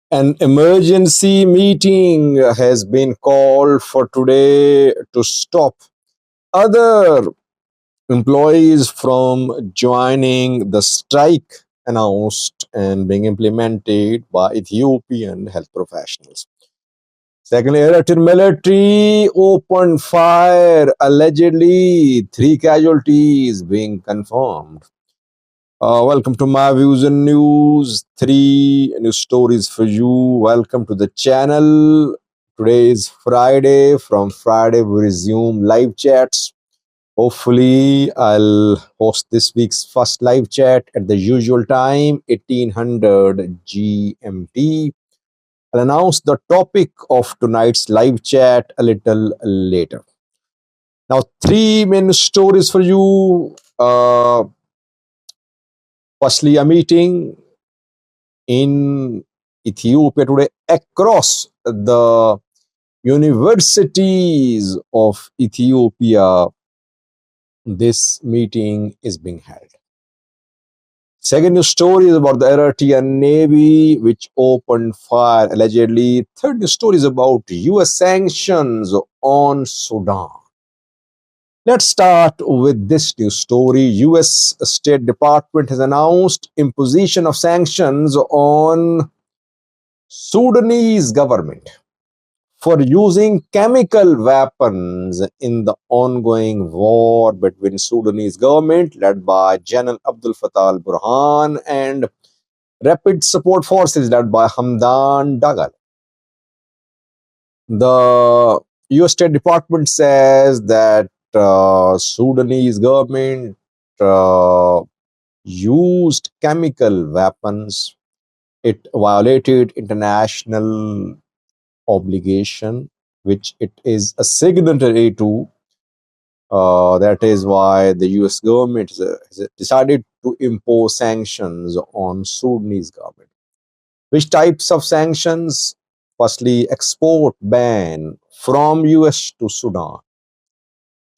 An emergency meeting has been called for today to stop other employees from joining the strike announced and being implemented by Ethiopian health professionals. Secondly, Eritrean military opened fire, allegedly three casualties being confirmed. Welcome to my views and news. Three news stories for you. Welcome to the channel. Today is Friday. From Friday, we resume live chats. Hopefully, I'll host this week's first live chat at the usual time, 1800 GMT. I'll announce the topic of tonight's live chat a little later. Now, three main stories for you. Firstly, a meeting in Ethiopia today across the universities of Ethiopia. This meeting is being held. Second news story is about the Eritrean Navy, which opened fire allegedly. Third news story is about US sanctions on Sudan. Let's start with this news story. US State Department has announced imposition of sanctions on Sudanese government for using chemical weapons in the ongoing war between Sudanese government led by General Abdel Fattah al-Burhan and Rapid Support Forces led by Hamdan Dagalo. The US State Department says that Sudanese government uh, used chemical weapons. It violated international obligation, which it is a signatory to. That is why the US government has decided to impose sanctions on Sudanese government. Which types of sanctions? Firstly, export ban from US to Sudan.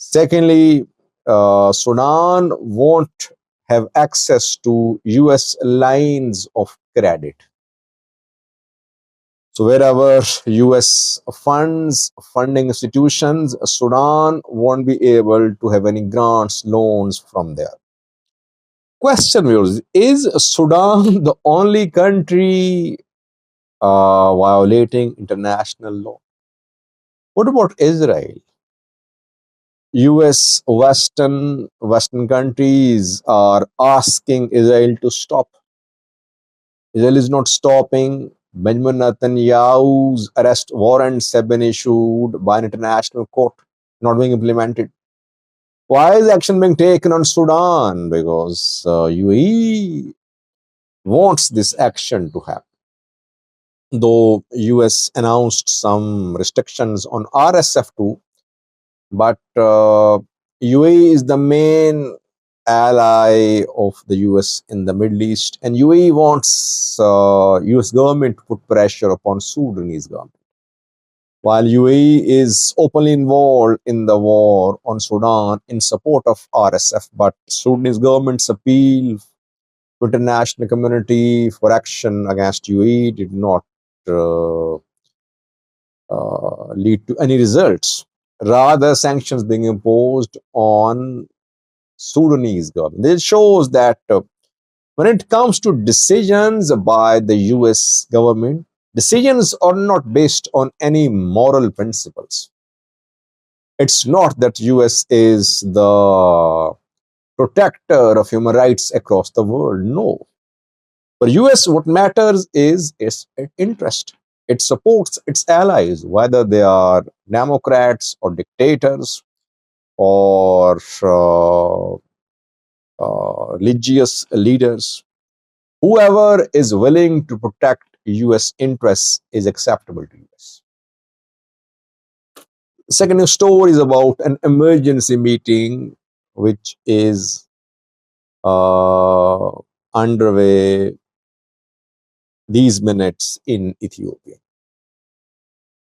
Secondly, Sudan won't have access to US lines of credit. So wherever US funds, funding institutions, Sudan won't be able to have any grants, loans from there. Question, viewers, is Sudan the only country violating international law? What about Israel? US Western countries are asking Israel to stop. Israel is not stopping. Benjamin Netanyahu's arrest warrants have been issued by an international court, not being implemented. Why is action being taken on Sudan? Because UAE wants this action to happen. Though US announced some restrictions on RSF too, but UAE is the main ally of the US in the Middle East, and UAE wants US government to put pressure upon Sudanese government. While UAE is openly involved in the war on Sudan in support of RSF, but Sudanese government's appeal to international community for action against UAE did not uh, lead to any results. Rather, sanctions being imposed on Sudanese government. This shows that when it comes to decisions by the US government, decisions are not based on any moral principles. It's not that US is the protector of human rights across the world. No. For US, what matters is its interest. It supports its allies, whether they are Democrats or dictators or religious leaders. Whoever is willing to protect US interests is acceptable to US. Second news story is about an emergency meeting which is uh, underway these minutes in Ethiopia.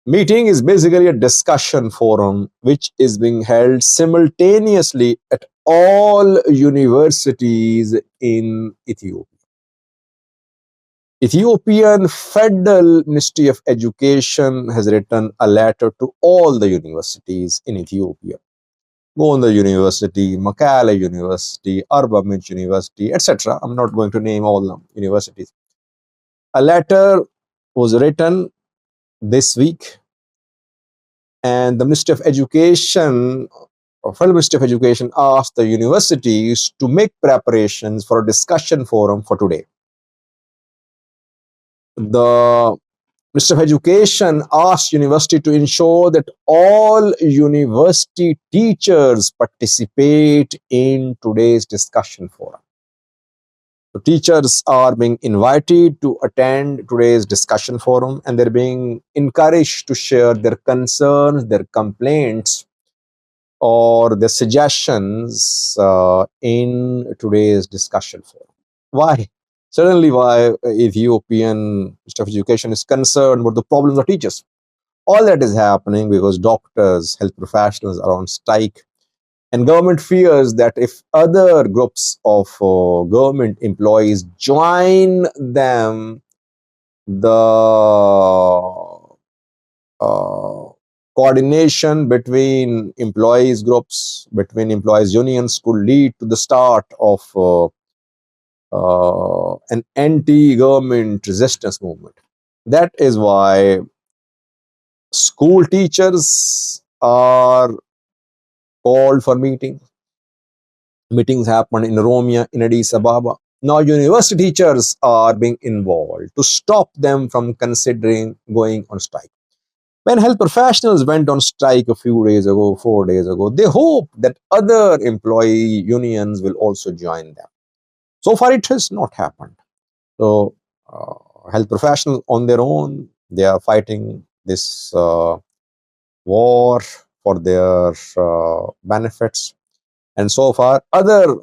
Meeting is basically a discussion forum which is being held simultaneously at all universities in Ethiopia. Ethiopian Federal Ministry of Education has written a letter to all the universities in Ethiopia. Gonda University, Makala University, Arba University, etc. I'm not going to name all the universities. A letter was written this week, and the Ministry of Education, or Federal Ministry of Education, asked the universities to make preparations for a discussion forum for today. The Minister of Education asked university to ensure that all university teachers participate in today's discussion forum. So teachers are being invited to attend today's discussion forum, and they're being encouraged to share their concerns, their complaints, or their suggestions in today's discussion forum. Why? Certainly, why Ethiopian Ministry of Education is concerned about the problems of teachers. All that is happening because doctors, health professionals are on strike, and government fears that if other groups of government employees join them, the coordination between employees groups, between employees unions could lead to the start of an anti-government resistance movement. That is why school teachers are called for meetings. Meetings happen in Romania, in Addis Ababa. Now university teachers are being involved to stop them from considering going on strike. When health professionals went on strike a few days ago, 4 days ago, they hope that other employee unions will also join them. So far, it has not happened. So, health professionals on their own, they are fighting this war for their benefits. And so far, other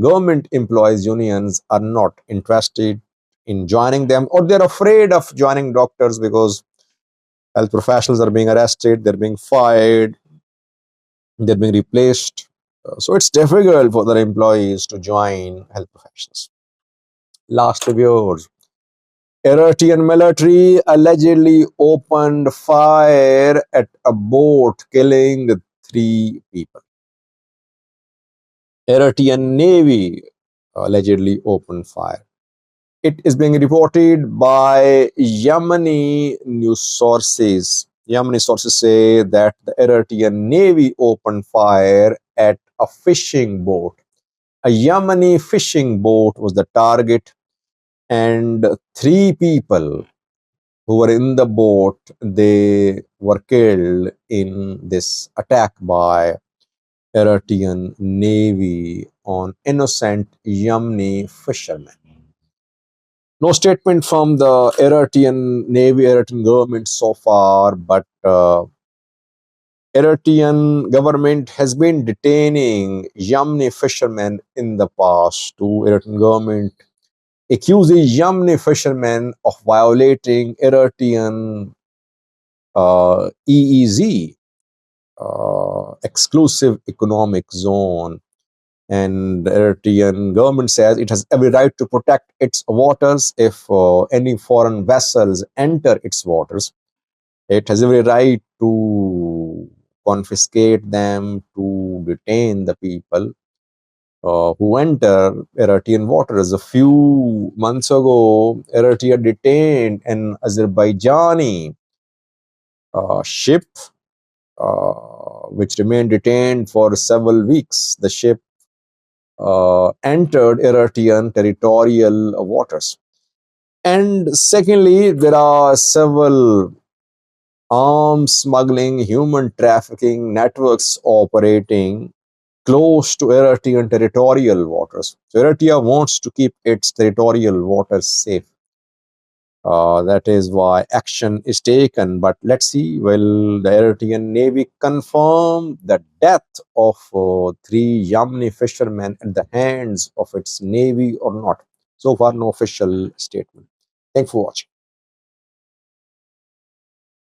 government employees unions are not interested in joining them, or they're afraid of joining doctors because health professionals are being arrested, they're being fired, they're being replaced. So it's difficult for their employees to join health professionals. Last years, Eritrean military allegedly opened fire at a boat, killing 3 people. Eritrean Navy allegedly opened fire. It is being reported by Yemeni news sources. Yemeni sources say that the Eritrean Navy opened fire at a fishing boat. A Yemeni fishing boat was the target, and 3 people who were in the boat, they were killed in this attack by Eritrean Navy on innocent Yemeni fishermen. No statement from the Eritrean Navy, Eritrean government so far, but Eritrean government has been detaining Yemeni fishermen in the past. To Eritrean government accuses Yemeni fishermen of violating Eritrean EEZ, exclusive economic zone. And the Eritrean government says it has every right to protect its waters. If any foreign vessels enter its waters, it has every right to confiscate them, to detain the people who enter Eritrean waters. A few months ago, Eritrea detained an Azerbaijani ship, which remained detained for several weeks. The ship entered Eritrean territorial waters. And secondly, there are several arms smuggling, human trafficking networks operating close to Eritrean territorial waters. So Eritrea wants to keep its territorial waters safe. That is why action is taken. But let's see, will the Eritrean Navy confirm the death of 3 Yemeni fishermen at the hands of its navy or not? So far, no official statement. Thanks for watching.